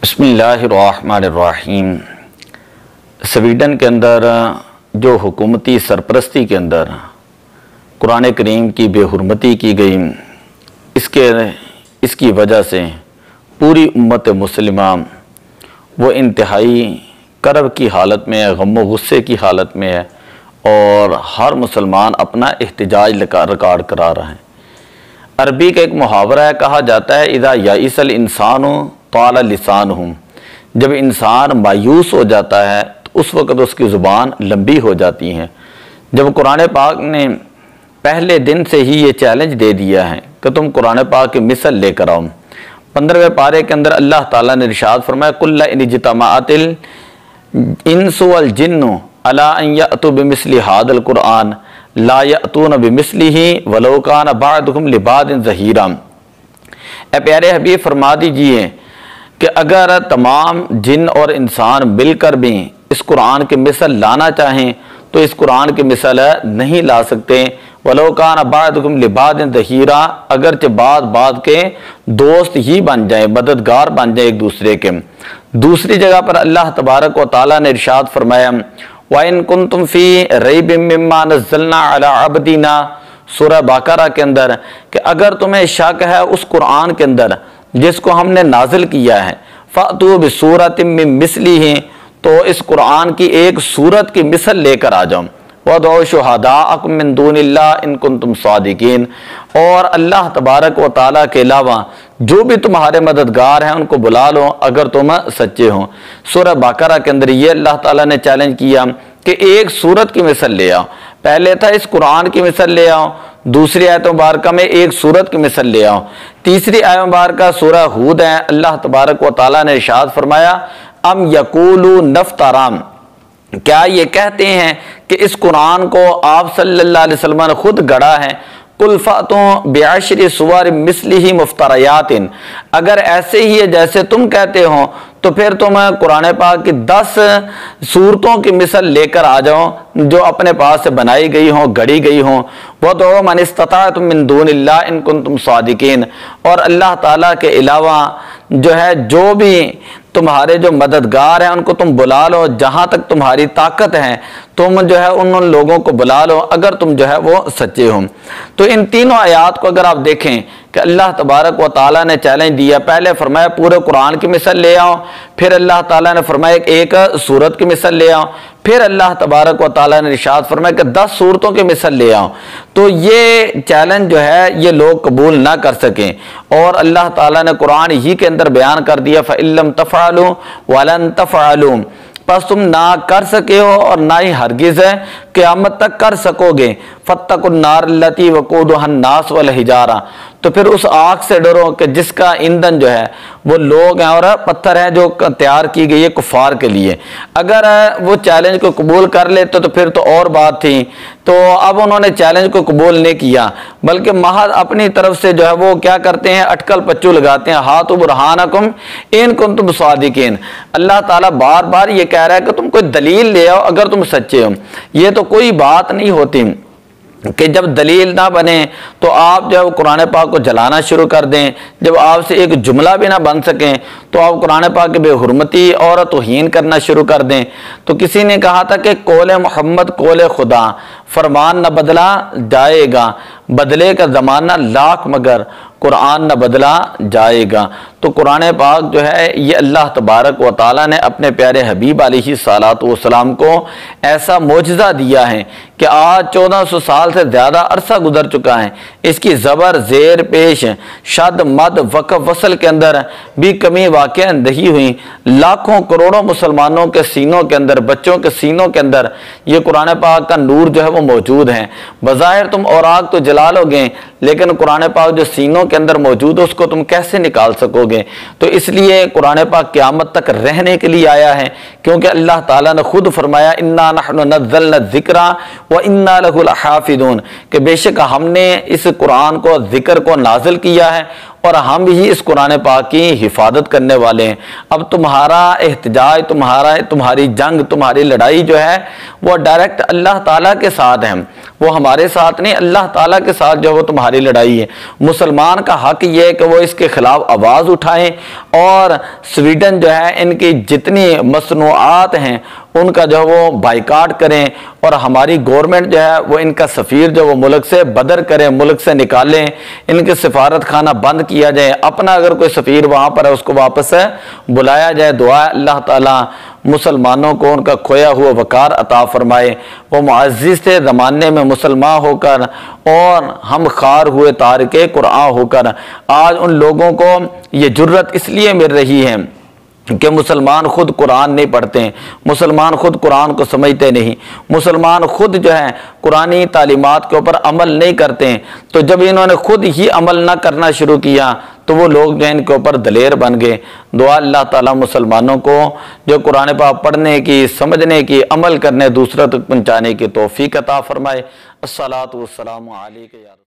बिस्मिल्लाहिर्रहमानिर्रहीम। स्वीडन के अंदर जो हुकूमती सरपरस्ती के अंदर कुरान करीम की बेहुरमती की गई, इसकी वजह से पूरी उम्मत मुस्लिमा वो इंतहाई करब की हालत में है, गम व गुस्से की हालत में है और हर मुसलमान अपना एहतजाज रिकॉर्ड करा रहा है। अरबी का एक मुहावरा है, कहा जाता है इदा याइसल इंसानु ताला लिसानुहु। जब इंसान मायूस हो जाता है तो उस वक़्त उसकी ज़ुबान लंबी हो जाती है। जब कुरान पाक ने पहले दिन से ही ये चैलेंज दे दिया है कि तुम कुरान पाक की मिसल लेकर आओ, 15वें पारे के अंदर अल्लाह ताला ने इरशाद फरमाया कुल्ला इन इज्तमाअतिल इंसु वल जिन्नु अला अन यअतू बिमिस्लि हादल कुरान ला यअतून बिमिस्लिही वलौ कान बादुहुम लिबादिन ज़हीरा। ए प्यारे हबीब, फरमा दीजिए कि अगर तमाम जिन और इंसान मिलकर भी इस कुरान की मिसल लाना चाहें तो इस कुरान की मिसल नहीं ला सकते। वलौ कान बादुहुम लिबादिन ज़हीरा, अगरचे बाद के दोस्त ही बन जाए, मददगार बन जाए एक दूसरे के। दूसरी जगह पर अल्लाह तबारक व तआला ने इरशाद फरमाया वाइन कुंतुम फी रैबिम मिम्मा नज़्ज़लना अला अब्दीना, सूरह बकरा के अंदर, कि अगर तुम्हें शक है उस कुरान के अंदर जिसको हमने नाजिल किया है, फ़अतू बिसूरतिम मिन मिस्लिही, तो इस कुरान की एक सूरत की मिसल लेकर आ जाओ। वदउ शुहदाअकुम मिन दूनिल्लाह इन कुंतुम सादिकीन, और अल्लाह तबारक व तआला के अलावा जो भी तुम्हारे मददगार हैं उनको बुला लो अगर तुम सच्चे हो। सूरह बकरा के अंदर ये अल्लाह ताला ने चैलेंज किया कि एक सूरत की मिसल ले आओ। पहले था इस कुरान की मिसल ले आओ, दूसरी आयत मुबारक में एक सूरत की मिसल ले आओ, तीसरी आयत मुबारक सूरह हूद है, अल्लाह तबारक व तआला ने इरशाद फरमाया अम यकूलू नफ्तराम, क्या ये कहते हैं कि इस कुरान को आप सल्लल्लाहु अलैहि वसल्लम ने खुद गढ़ा है। कुल फ़अतू बिअश्रि सुवर मिस्लिही मुफ्तरयातिन, अगर ऐसे ही है जैसे तुम कहते हो तो फिर तुम कुरान पाक की 10 सूरतों की मिसल लेकर आ जाओ जो अपने पास से बनाई गई हो, गढ़ी गई हो। वो तो मन इस्तताअतुम मिन दूनिल्लाह इन कुंतुम सादिकीन, और अल्लाह ताला के अलावा जो है जो भी तुम्हारे जो मददगार हैं उनको तुम बुला लो, जहाँ तक तुम्हारी ताकत है तुम जो है उन लोगों को बुला लो अगर तुम जो है वो सच्चे हो। तो इन तीनों आयात को अगर आप देखें कि अल्लाह तबारक व ताला ने चैलेंज दिया, पहले फरमाया पूरे कुरान की मिसल ले आओ, फिर अल्लाह ताला ने फरमाया एक सूरत की मिसल ले आओ, फिर अल्लाह तबारक व ताला ने इरशाद फरमाया कि 10 सूरतों की मिसल ले आओ। तो ये चैलेंज जो है ये लोग कबूल ना कर सकें, और अल्लाह ताला ने कुरान ही के अंदर बयान कर दिया फ़इल्लम तफ़अलू वलन तफ़अलू, बस तुम ना कर सके हो और ना ही हरगिज़ है क़यामत तक कर सकोगे। फत्तकुन नार लती वक़ूदुहा अन्नास वल हिजारा, तो फिर उस आग से डरो कि जिसका ईंधन जो है वो लोग हैं और पत्थर हैं जो तैयार की गई है कुफार के लिए। अगर वो चैलेंज को कबूल कर लेते तो फिर तो और बात थी, तो अब उन्होंने चैलेंज को कबूल नहीं किया बल्कि महज अपनी तरफ से जो है वो क्या करते हैं, अटकल पच्चू लगाते हैं, हाथु बुरहानकुम इन कुंतुम सादिकीन। अल्लाह ताला बार बार ये कह रहा है कि तुम कोई दलील ले आओ अगर तुम सच्चे हो। ये तो कोई बात नहीं होती कि जब दलील ना बने तो आप जब कुरान पाक को जलाना शुरू कर दें, जब आपसे एक जुमला भी ना बन सकें तो आप कुरान पाक की बेहुरमती और तौहीन करना शुरू कर दें। तो किसी ने कहा था कि कौले मोहम्मद कौले खुदा, फरमान न बदला जाएगा, बदले का ज़माना लाख मगर कुरान न बदला जाएगा। तो कुरान पाक जो है ये अल्लाह तबारक व ताला ने अपने प्यारे हबीब अलैहिस्सलातु वस्सलाम को ऐसा मोजज़ा दिया है कि आज 1400 साल से ज़्यादा अरसा गुजर चुका है। इसकी ज़बर ज़ेर पेश शद मद वक़फ़ वसल के अंदर भी कमी वाक़या नहीं हुई। लाखों करोड़ों मुसलमानों के सीनों के अंदर, बच्चों के सीनों के अंदर ये कुरान पाक का नूर जो है वो मौजूद है। बज़ाहिर तुम औराक तो जला लोगे लेकिन कुरान पाक जो सीनों के अंदर मौजूद है उसको तुम कैसे निकाल सकोगे। तो इसलिए कुरान पाक क़यामत तक रहने के लिए आया है, क्योंकि अल्लाह ताला ने खुद फरमाया इन्ना नहनु नज़्ज़लना ज़िक्रा व इन्ना लहु लहाफ़िज़ून, कि बेशक हमने इस कुरान को ज़िक्र को नाजिल किया है और हम ही इस कुरान पाक की हिफाजत करने वाले हैं। अब तुम्हारा एहतजाज, तुम्हारी जंग, तुम्हारी लड़ाई जो है वो डायरेक्ट अल्लाह ताला के साथ है, वो हमारे साथ नहीं, अल्लाह ताला के साथ जो है वो तुम्हारी बाहरी लड़ाई है। मुसलमान का हक ये है कि वो इसके खिलाफ आवाज़ उठाएं और स्वीडन जो है इनकी जितनी मसनूआत हैं उनका जो वो बाइकाट करें और हमारी गवर्नमेंट जो है वो इनका सफ़ीर जो वो मुल्क से बदर करें, मुल्क से निकालें, इनके सफारत खाना बंद किया जाए, अपना अगर कोई सफ़ीर वहाँ पर है उसको वापस बुलाया जाए। दुआ अल्लाह ताला मुसलमानों को उनका खोया हुआ वकार अता फरमाए। वो मुअज़्ज़िज़ थे ज़माने में मुसलमान होकर और हम खार हुए तारिके कुरान होकर। आज उन लोगों को ये जुर्रत इसलिए मिल रही है कि मुसलमान खुद कुरान नहीं पढ़ते हैं, मुसलमान खुद कुरान को समझते नहीं, मुसलमान खुद जो है कुरानी तालीमात के ऊपर अमल नहीं करते हैं। तो जब इन्होंने खुद ही अमल ना करना शुरू किया तो वो लोग जो है इनके ऊपर दलेर बन गए। दुआ अल्लाह ताला मुसलमानों को जो कुरान पाक पढ़ने की, समझने की, अमल करने, दूसरों तक पहुँचाने की तौफीक अता फरमाए। अस्सलातु वस्सलामु अलैका या